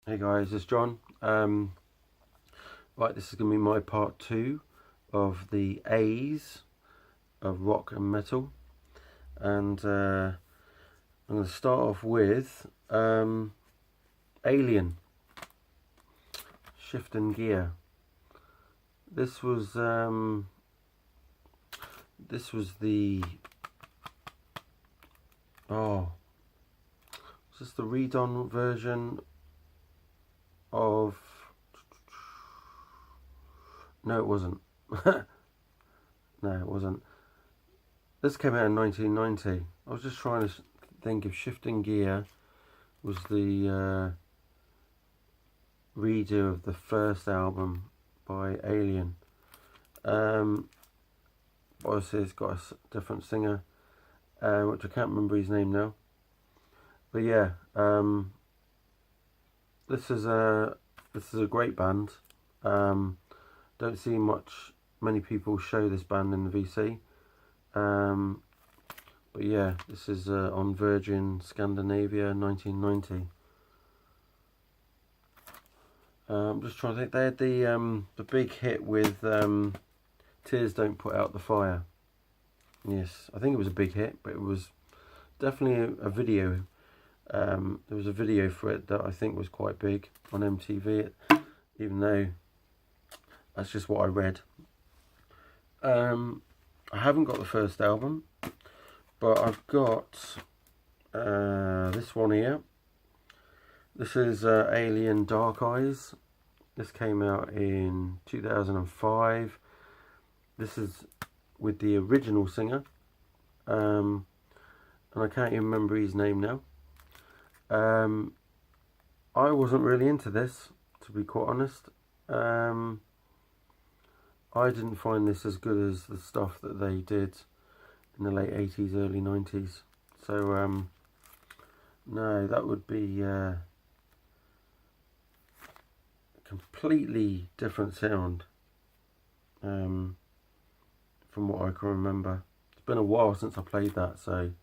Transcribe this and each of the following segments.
Hey guys, it's John. Right, this is going to be my part 2 of the A's of rock and metal. And I'm going to start off with Alien, Shifting Gear. This was the is this the redone version of, no it wasn't. No it wasn't. This came out in 1990. I was just trying to think if Shifting Gear was the redo of the first album by Alien. Obviously it's got a different singer, which I can't remember his name now. But yeah, this is a great band. Don't see many people show this band in the VC. But yeah, this is on Virgin Scandinavia 1990. I'm just trying to think. They had the big hit with Tears Don't Put Out the Fire. Yes, I think it was a big hit, but it was definitely a video. There was a video for it that I think was quite big on MTV, even though that's just what I read. I haven't got the first album, but I've got this one here. This is Alien Dark Eyes. This came out in 2005. This is with the original singer, and I can't even remember his name now. I wasn't really into this, to be quite honest. I didn't find this as good as the stuff that they did in the late 80s, early 90s. So, no, that would be a completely different sound from what I can remember. It's been a while since I played that, so...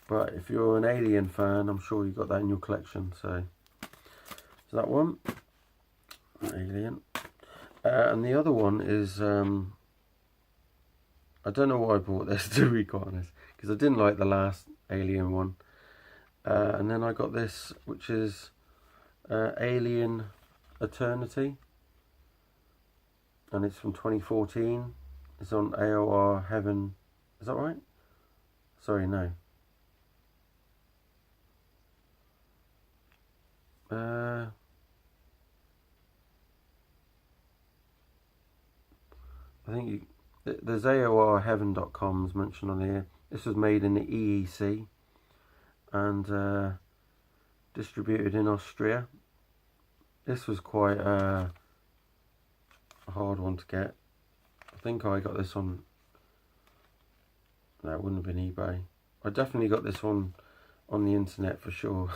But if you're an Alien fan, I'm sure you got that in your collection. So that one, Alien. And the other one is, I don't know why I bought this, to be quite honest, because I didn't like the last Alien one. And then I got this, which is Alien Eternity. And it's from 2014. It's on AOR Heaven. Is that right? Sorry, no. I think there's AORheaven.com's mentioned on here. This was made in the EEC and distributed in Austria. This was quite a hard one to get. I think I got this on... No, it wouldn't have been eBay. I definitely got this one on the internet for sure.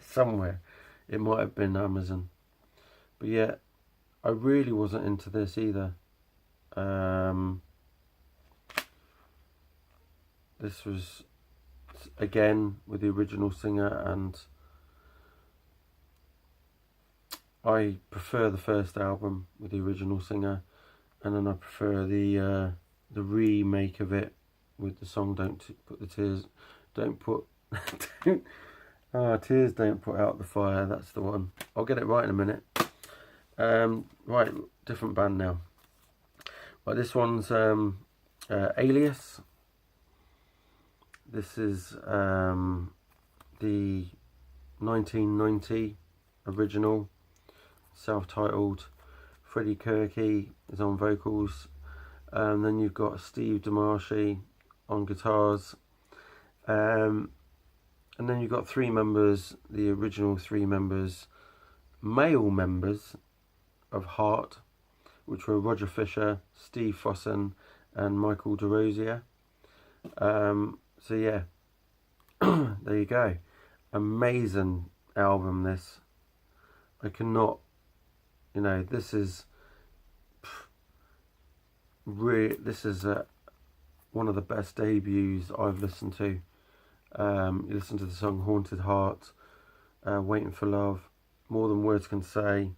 Somewhere. It might have been Amazon. But yeah, I really wasn't into this either. This was, again, with the original singer, and I prefer the first album with the original singer, and then I prefer the remake of it with the song Tears Don't Put Out the Fire. That's the one. I'll get it right in a minute. Right, different band now. Right, this one's Alias. This is the 1990 original, self-titled. Freddie Kirky is on vocals. Then you've got Steve DeMarchi on guitars. And then you've got three members, the original three members, male members of Heart, which were Roger Fisher, Steve Fossen, and Michael DeRosier. So yeah, there you go. Amazing album, this. I cannot, this is one of the best debuts I've listened to. You listen to the song Haunted Heart, Waiting for Love, More Than Words Can Say,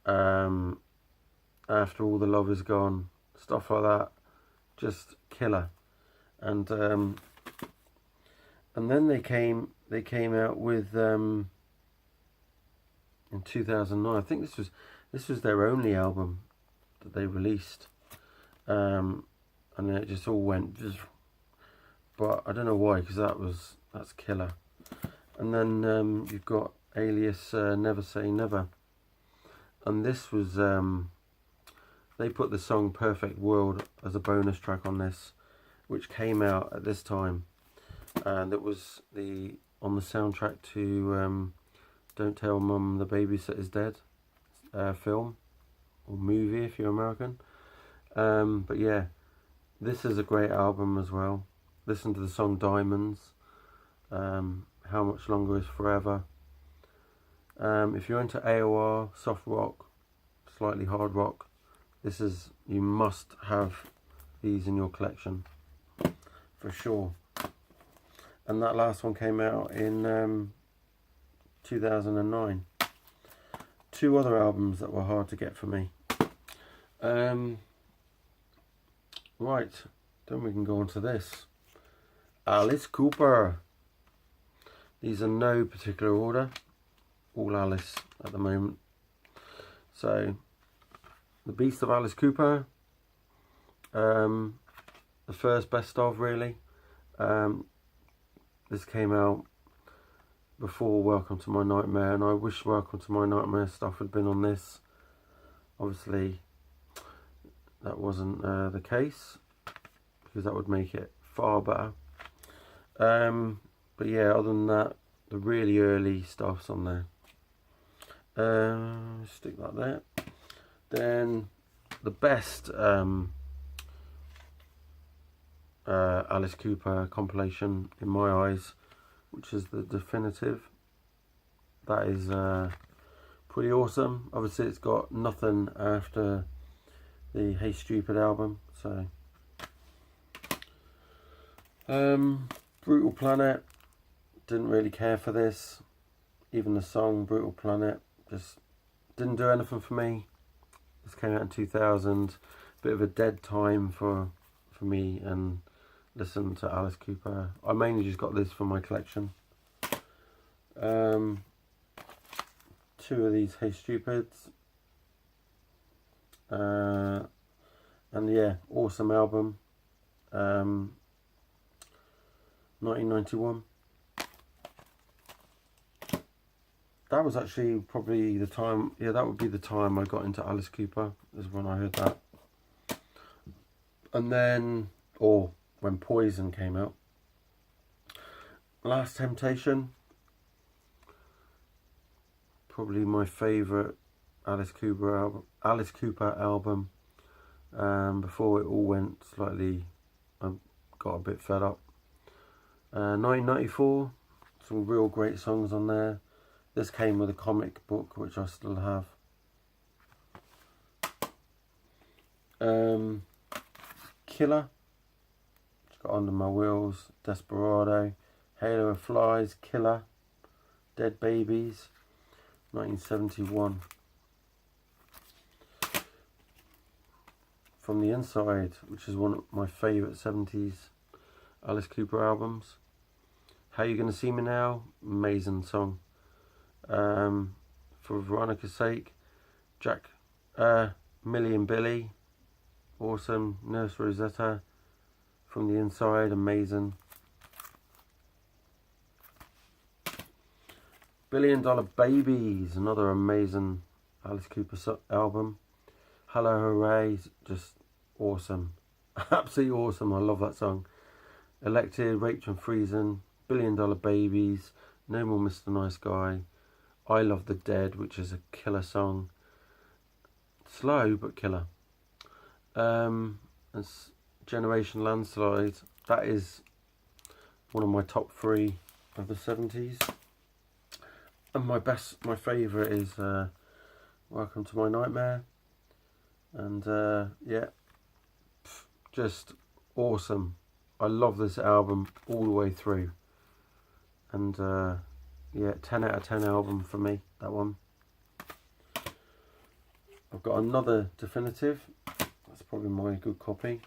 After All the Love Is Gone, stuff like that, just killer. And then they came out with in 2009. I think this was their only album that they released, and then it just all went. But I don't know why, because that's killer. And then you've got Alias, Never Say Never, and this was they put the song Perfect World as a bonus track on this, which came out at this time, and it was on the soundtrack to Don't Tell Mum the Babysitter's Dead film or movie if you're American. But yeah, this is a great album as well. Listen to the song Diamonds, How Much Longer Is Forever. If you're into AOR, soft rock, slightly hard rock, you must have these in your collection for sure. And that last one came out in 2009. Two other albums that were hard to get for me. Right, then we can go on to this. Alice Cooper. These are no particular order, all Alice at the moment. So, The Beast of Alice Cooper, the first best of really. This came out before Welcome to My Nightmare, and I wish Welcome to My Nightmare stuff had been on this. Obviously, that wasn't the case, because that would make it far better. But yeah, other than that, the really early stuff's on there. Stick that there. Then the best Alice Cooper compilation in my eyes, which is the definitive. That is pretty awesome. Obviously it's got nothing after the Hey Stupid album, so Brutal Planet, didn't really care for this. Even the song Brutal Planet just didn't do anything for me. This came out in 2000, bit of a dead time for me and listen to Alice Cooper. I mainly just got this for my collection. Two of these Hey Stupids. And yeah, awesome album. 1991. That was actually probably the time, yeah, that would be the time I got into Alice Cooper, is when I heard that. And then, or when Poison came out. Last Temptation, probably my favourite Alice Cooper album. Before it all went slightly, I got a bit fed up. 1994, some real great songs on there. This came with a comic book, which I still have. Killer, it's got Under My Wheels, Desperado, Halo of Flies, Killer, Dead Babies, 1971. From the Inside, which is one of my favourite 70s Alice Cooper albums. How You Gonna See Me Now, amazing song. For Veronica's Sake, Jack, Millie and Billy, awesome. Nurse Rosetta, From the Inside, amazing. $1 Billion Babies, another amazing Alice Cooper album. Hello Hooray, just awesome. Absolutely awesome, I love that song. Elected, Rachel and Friesen, $1 Billion Babies, No More Mr. Nice Guy, I Love the Dead, which is a killer song. Slow, but killer. It's Generation Landslide. That is one of my top 3 of the 70s. And my favourite is Welcome to My Nightmare. And yeah, just awesome. I love this album all the way through. And yeah, 10 out of 10 album for me, that one. I've got another definitive. That's probably my good copy.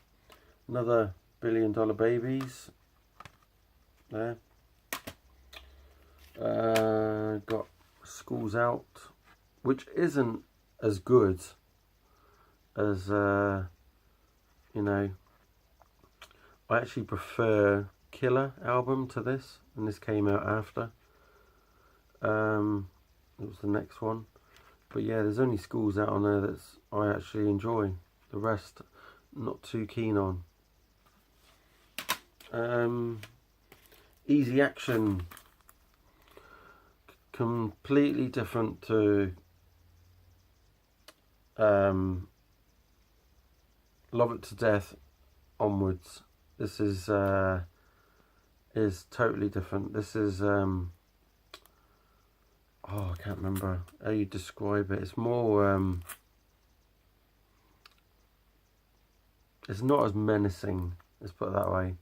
Another $1 Billion Babies. There. Got Schools Out, which isn't as good as, you know, I actually prefer Killer album to this, and this came out after. It was the next one. But yeah, there's only Schools Out on there that's I actually enjoy. The rest, not too keen on. Easy Action, completely different to Love It to Death onwards. This is totally different. This is oh, I can't remember how you describe it. It's more it's not as menacing, let's put it that way,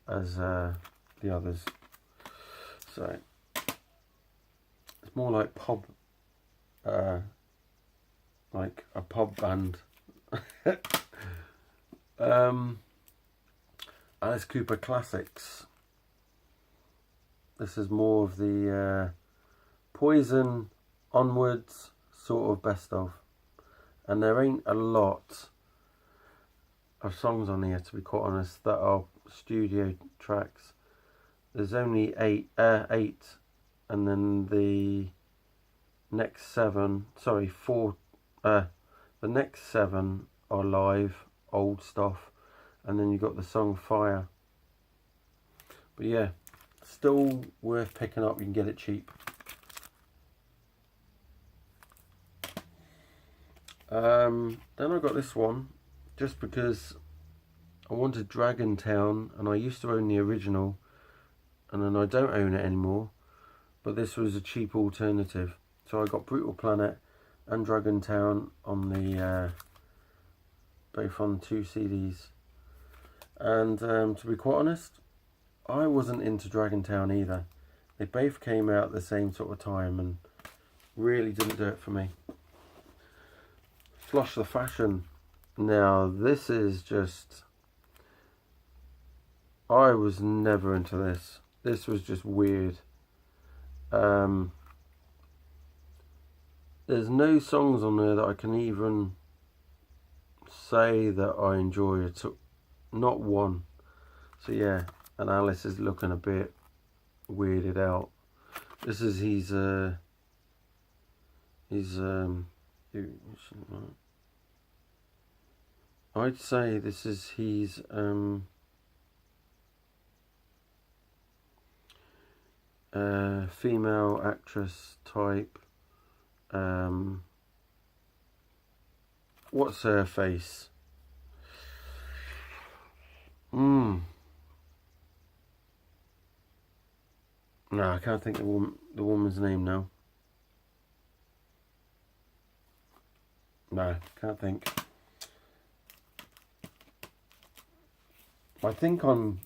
as the others. So it's more like pub, like a pub band. Alice Cooper Classics. This is more of the Poison onwards sort of best of, and there ain't a lot of songs on here, to be quite honest, that are studio tracks. There's only eight, and then the next four. The next 7 are live, old stuff, and then you got the song Fire. But yeah, still worth picking up. You can get it cheap. Then I got this one just because I wanted Dragon Town, and I used to own the original, and then I don't own it anymore, but this was a cheap alternative. So I got Brutal Planet and Dragon Town on the both on 2 CDs. And to be quite honest, I wasn't into Dragon Town either. They both came out at the same sort of time and really didn't do it for me. Flush the Fashion. Now this is just, I was never into this. This was just weird. There's no songs on there that I can even say that I enjoy it. Not one. So yeah, and Alice is looking a bit weirded out. This is I'd say this is his female actress type. What's her face? No, I can't think of the woman's name now. No, can't think. I think who's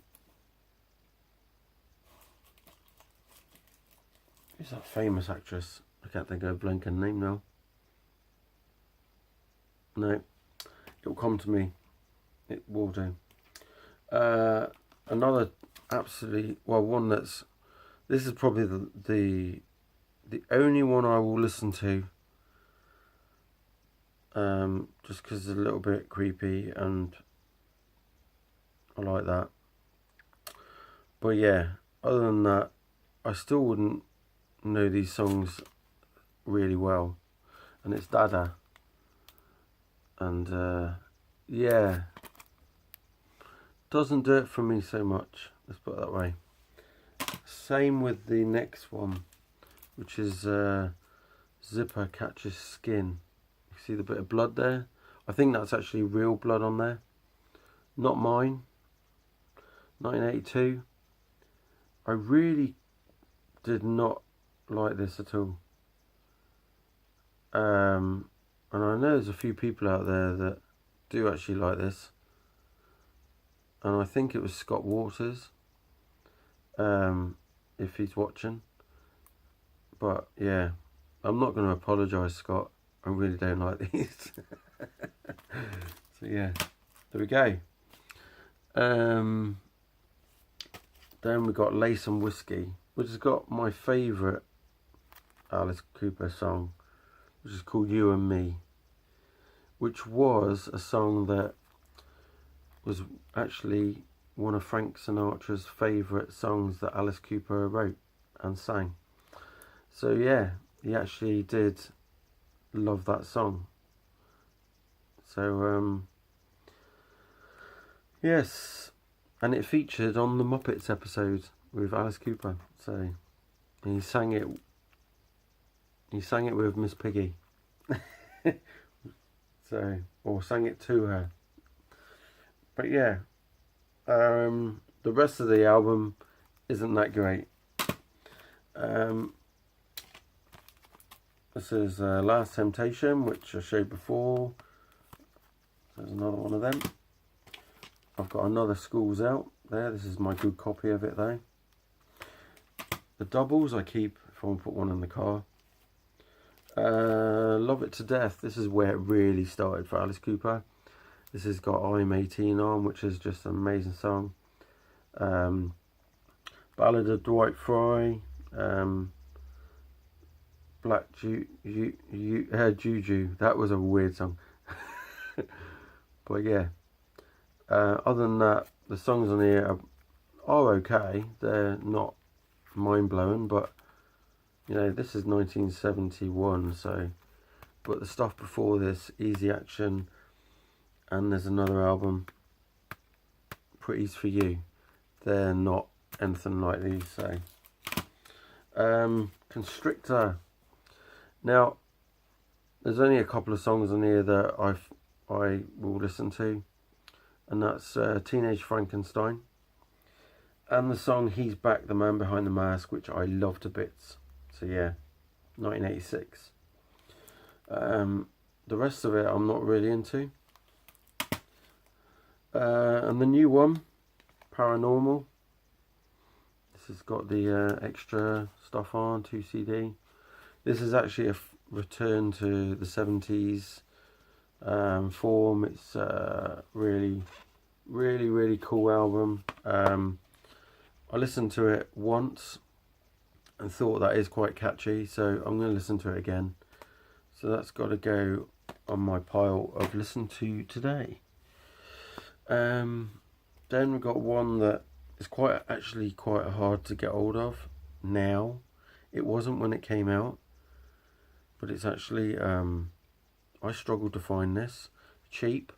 that famous actress? I can't think of her blinking name now. No, it'll come to me. It will do. Another absolutely, well, one that's, this is probably the only one I will listen to, just because it's a little bit creepy and I like that. But yeah, other than that, I still wouldn't know these songs really well, and it's Dada. And yeah, doesn't do it for me so much, let's put it that way. Same with the next one, which is Zipper Catches Skin. You see the bit of blood there? I think that's actually real blood on there, not mine. 1982. I really did not like this at all. And I know there's a few people out there that do actually like this. And I think it was Scott Waters, if he's watching. But yeah, I'm not going to apologise, Scott. I really don't like these. So yeah, there we go. Then we got Lace and Whiskey, which has got my favourite Alice Cooper song, which is called You and Me, which was a song that was actually one of Frank Sinatra's favourite songs that Alice Cooper wrote and sang. So yeah, he actually did love that song. So yes, and it featured on the Muppets episode with Alice Cooper. So he sang it with Miss Piggy. So, or sang it to her. But yeah, the rest of the album isn't that great. This is Last Temptation, which I showed before. There's another one of them. I've got another Schools Out there. This is my good copy of it though. The doubles I keep if I want to put one in the car. Love It to Death. This is where it really started for Alice Cooper. This has got I'm 18 on, which is just an amazing song. Ballad of Dwight Fry. Black Juju. That was a weird song. But yeah, other than that, the songs on here are okay. They're not mind-blowing, but you know, this is 1971, so, but the stuff before this, Easy Action, and there's another album, Pretty's For You, they're not anything like these. So Constrictor. Now there's only a couple of songs on here that I will listen to, and that's Teenage Frankenstein and the song He's Back, the Man Behind the Mask, which I love to bits. So yeah, 1986. The rest of it I'm not really into. And the new one, Paranormal. This has got the extra stuff on, 2 CD. This is actually a return to the 70s form. It's really cool album. I listened to it once and thought that is quite catchy, so I'm going to listen to it again. So that's got to go on my pile of listen to today. Then we've got one that is actually quite hard to get hold of now. It wasn't when it came out, but it's actually I struggled to find this cheap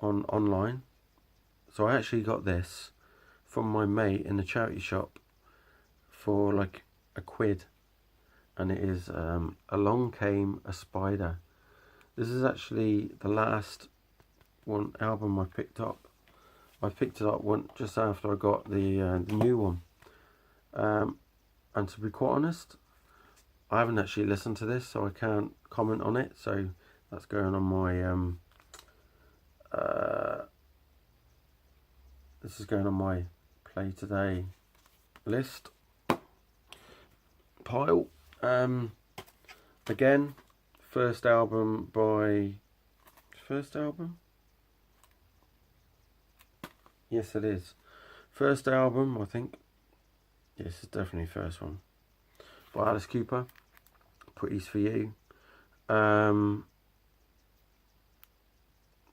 online. So I actually got this from my mate in the charity shop for like £1, and it is Along Came a Spider. This is actually the last one album I picked up. I picked it up just after I got the new one, and to be quite honest, I haven't actually listened to this, so I can't comment on it. So that's going on my this is going on my play today list pile. Again, first album. Yes, it is. First album, I think. Yes, it's definitely first one. By Alice Cooper. Pretty's For You.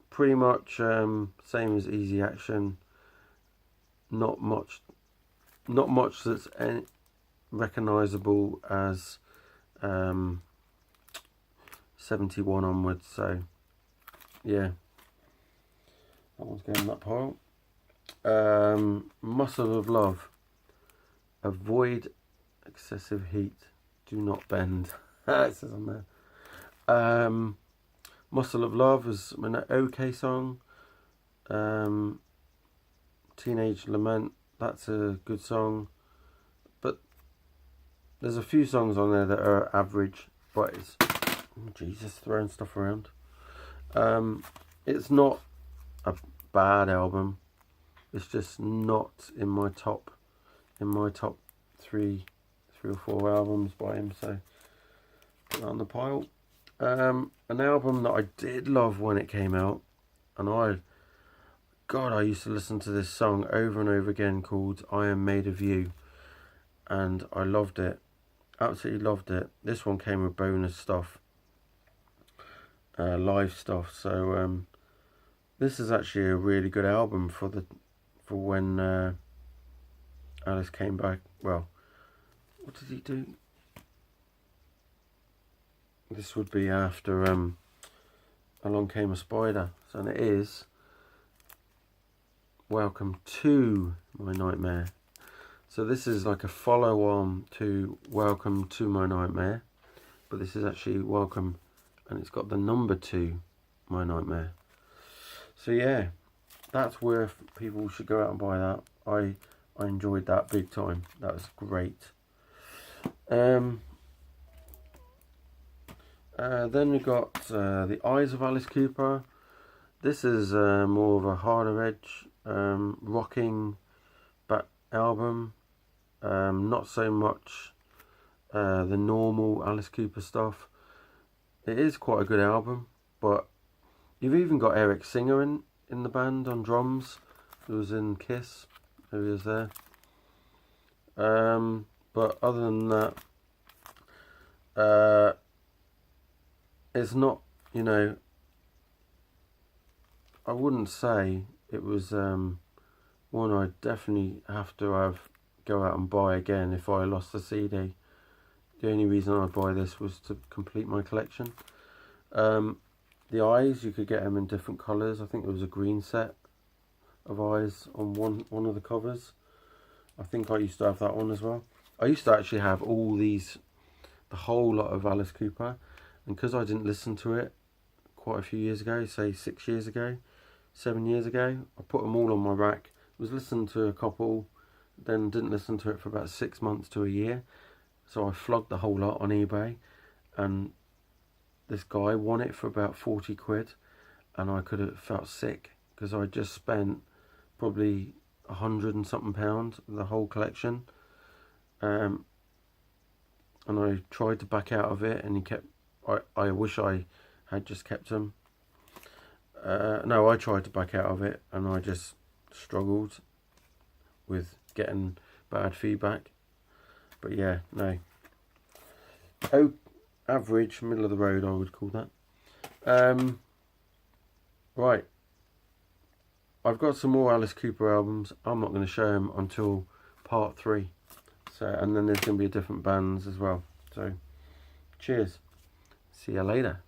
Pretty much same as Easy Action. Not much that's recognisable as 71 onwards. So yeah, that one's going in that pile. Muscle of Love. Avoid excessive heat. Do not bend. It says on there. Muscle of Love is an okay song. Teenage Lament, that's a good song. But there's a few songs on there that are average. But it's Jesus, throwing stuff around. It's not a bad album. It's just not in my top three 3 or 4 albums by him, so put that on the pile. An album that I did love when it came out, and I used to listen to this song over and over again, called I Am Made of You, and I loved it, absolutely loved it. This one came with bonus stuff, live stuff, so this is actually a really good album for when Alice came back. Well, what did he do? This would be after Along Came a Spider, so, and it is Welcome to My Nightmare. So this is like a follow-on to Welcome to My Nightmare, but this is actually Welcome, and it's got the number 2, My Nightmare. So yeah, that's worth, people should go out and buy that. I enjoyed that big time. That was great. Then we got The Eyes of Alice Cooper. This is more of a harder edge rocking album. Not so much the normal Alice Cooper stuff. It is quite a good album, but you've even got Eric Singer in the band on drums, who was in Kiss, who is there. But other than that, it's not, you know, I wouldn't say it was one I'd definitely have to go out and buy again if I lost the CD. The only reason I'd buy this was to complete my collection. The eyes, you could get them in different colours. I think there was a green set of eyes on one of the covers. I think I used to have that one as well. I used to actually have all these, the whole lot of Alice Cooper, and because I didn't listen to it quite a few years ago, say 6 years ago, 7 years ago, I put them all on my rack. Was listening to a couple, then didn't listen to it for about 6 months to a year. So I flogged the whole lot on eBay, and this guy won it for about 40 quid, and I could have felt sick because I just spent probably £100 and something the whole collection. And I tried to back out of it, and he kept. I wish I had just kept them. No, I tried to back out of it, and I just struggled with getting bad feedback. But yeah, no. Oh, average, middle of the road, I would call that. Right. I've got some more Alice Cooper albums. I'm not going to show them until part 3. So, and then there's going to be different bands as well. So, cheers. See you later.